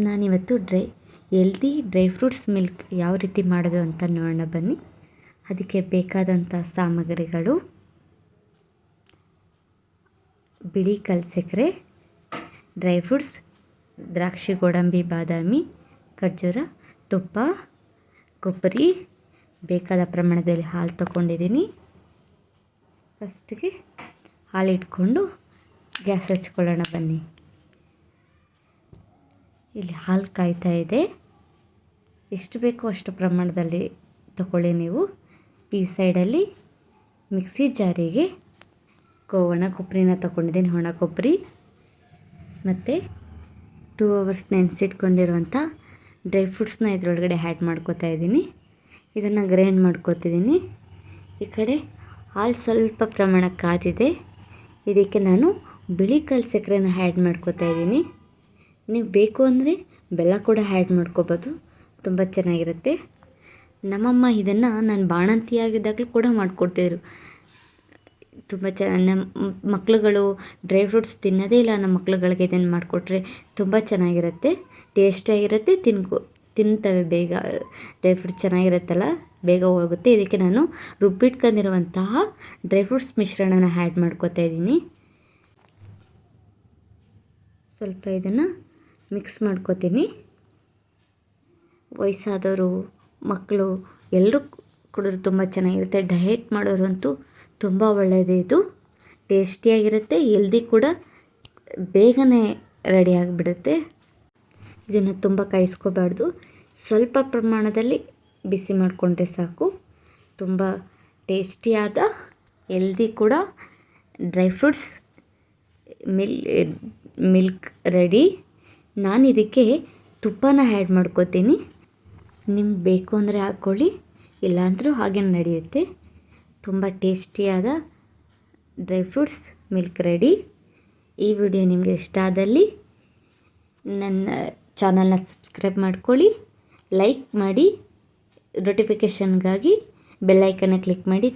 ನಾನಿವತ್ತು healthy dry fruits milk ಯಾವ ರೀತಿ ಮಾಡೋದು ಅಂತ ನೋಡೋಣ ಬನ್ನಿ. ಅದಕ್ಕೆ ಬೇಕಾದಂಥ ಸಾಮಗ್ರಿಗಳು: ಬಿಳಿ ಕಲ್ಸಕ್ಕರೆ, ಡ್ರೈ ಫ್ರೂಟ್ಸ್, ದ್ರಾಕ್ಷಿ, ಗೋಡಂಬಿ, ಬಾದಾಮಿ, ಖರ್ಜೂರ, ತುಪ್ಪ, ಕೊಬ್ಬರಿ, ಬೇಕಾದ ಪ್ರಮಾಣದಲ್ಲಿ ಹಾಲು ತಗೊಂಡಿದ್ದೀನಿ. ಫಸ್ಟಿಗೆ ಹಾಲು ಇಟ್ಕೊಂಡು ಗ್ಯಾಸ್ ಹಚ್ಕೊಳ್ಳೋಣ ಬನ್ನಿ. ಇಲ್ಲಿ ಹಾಲು ಕಾಯ್ತಾ ಇದೆ. ಎಷ್ಟು ಬೇಕೋ ಅಷ್ಟು ಪ್ರಮಾಣದಲ್ಲಿ ತಗೊಳ್ಳಿ ನೀವು. ಈ ಸೈಡಲ್ಲಿ ಮಿಕ್ಸಿ ಜಾರಿಗೆ ಒಣ ಕೊಬ್ಬರಿನ ತಗೊಂಡಿದ್ದೀನಿ. ಒಣ ಕೊಬ್ಬರಿ ಮತ್ತು 2 hours ನೆನೆಸಿಟ್ಕೊಂಡಿರುವಂಥ ಡ್ರೈ ಫ್ರೂಟ್ಸ್ನ ಇದರೊಳಗಡೆ ಆ್ಯಡ್ ಮಾಡ್ಕೋತಾ ಇದ್ದೀನಿ. ಇದನ್ನು ಗ್ರೈಂಡ್ ಮಾಡ್ಕೋತಿದ್ದೀನಿ. ಈ ಕಡೆ ಹಾಲು ಸ್ವಲ್ಪ ಪ್ರಮಾಣ ಕಾದಿದೆ. ಇದಕ್ಕೆ ನಾನು ಬಿಳಿ ಕಲ್ಲು ಸಕ್ಕರೆನ ಆ್ಯಡ್ ಮಾಡ್ಕೋತಾ ಇದ್ದೀನಿ. ನೀವು ಬೇಕು ಅಂದರೆ ಬೆಲ್ಲ ಕೂಡ ಆ್ಯಡ್ ಮಾಡ್ಕೋಬೋದು, ತುಂಬ ಚೆನ್ನಾಗಿರುತ್ತೆ. ನಮ್ಮಮ್ಮ ಇದನ್ನು ನಾನು ಬಾಣಂತಿಯಾಗಿದ್ದಾಗಲೂ ಕೂಡ ಮಾಡಿಕೊಡ್ತಿದ್ರು. ತುಂಬ ನಮ್ಮ ಮಕ್ಳುಗಳು ಡ್ರೈ ಫ್ರೂಟ್ಸ್ ತಿನ್ನೋದೇ ಇಲ್ಲ. ನಮ್ಮ ಮಕ್ಳುಗಳಿಗೆ ಇದನ್ನು ಮಾಡಿಕೊಟ್ರೆ ತುಂಬ ಚೆನ್ನಾಗಿರುತ್ತೆ, ಟೇಸ್ಟಿಯಾಗಿರುತ್ತೆ, ತಿಂತವೆ ಬೇಗ. ಡ್ರೈ ಫ್ರೂಟ್ಸ್ ಚೆನ್ನಾಗಿರುತ್ತಲ್ಲ, ಬೇಗ ಹೋಗುತ್ತೆ. ಇದಕ್ಕೆ ನಾನು ರುಬ್ಬಿಟ್ಕೊಂಡಿರುವಂತಹ ಡ್ರೈ ಫ್ರೂಟ್ಸ್ ಮಿಶ್ರಣನ ಆ್ಯಡ್ ಮಾಡ್ಕೋತಾ ಇದ್ದೀನಿ. ಸ್ವಲ್ಪ ಇದನ್ನು ಮಿಕ್ಸ್ ಮಾಡ್ಕೋತೀನಿ. ವಯಸ್ಸಾದವರು, ಮಕ್ಕಳು ಎಲ್ಲರೂ ಕುಡಿದ್ರೆ ತುಂಬ ಚೆನ್ನಾಗಿರುತ್ತೆ. ಡಯೆಟ್ ಮಾಡೋರಂತೂ ತುಂಬ ಒಳ್ಳೆಯದು. ಇದು ಟೇಸ್ಟಿಯಾಗಿರುತ್ತೆ, ಹೆಲ್ದಿ ಕೂಡ, ಬೇಗನೆ ರೆಡಿ ಆಗಿಬಿಡುತ್ತೆ. ಇದನ್ನು ತುಂಬ ಕಾಯಿಸ್ಕೋಬಾರ್ದು, ಸ್ವಲ್ಪ ಪ್ರಮಾಣದಲ್ಲಿ ಬಿಸಿ ಮಾಡಿಕೊಂಡ್ರೆ ಸಾಕು. ತುಂಬ ಟೇಸ್ಟಿಯಾದ, ಹೆಲ್ದಿ ಕೂಡ ಡ್ರೈ ಫ್ರೂಟ್ಸ್ ಮಿಲ್ಕ್ ರೆಡಿ. ನಾನು ಇದಕ್ಕೆ ತುಪ್ಪನ ಆ್ಯಡ್ ಮಾಡ್ಕೋತೀನಿ. ನಿಮ್ಗೆ ಬೇಕು ಅಂದರೆ ಹಾಕ್ಕೊಳ್ಳಿ, ಇಲ್ಲಾಂದರೂ ಹಾಗೆ ನಡೆಯುತ್ತೆ. ತುಂಬ ಟೇಸ್ಟಿಯಾದ ಡ್ರೈ ಫ್ರೂಟ್ಸ್ ಮಿಲ್ಕ್ ರೆಡಿ. ಈ ವಿಡಿಯೋ ನಿಮಗೆ ಇಷ್ಟ ಆದಲ್ಲಿ ನನ್ನ ಚಾನಲ್ನ ಸಬ್ಸ್ಕ್ರೈಬ್ ಮಾಡ್ಕೊಳ್ಳಿ, ಲೈಕ್ ಮಾಡಿ, ನೋಟಿಫಿಕೇಷನ್ಗಾಗಿ ಬೆಲ್ ಐಕನ್ನ ಕ್ಲಿಕ್ ಮಾಡಿ.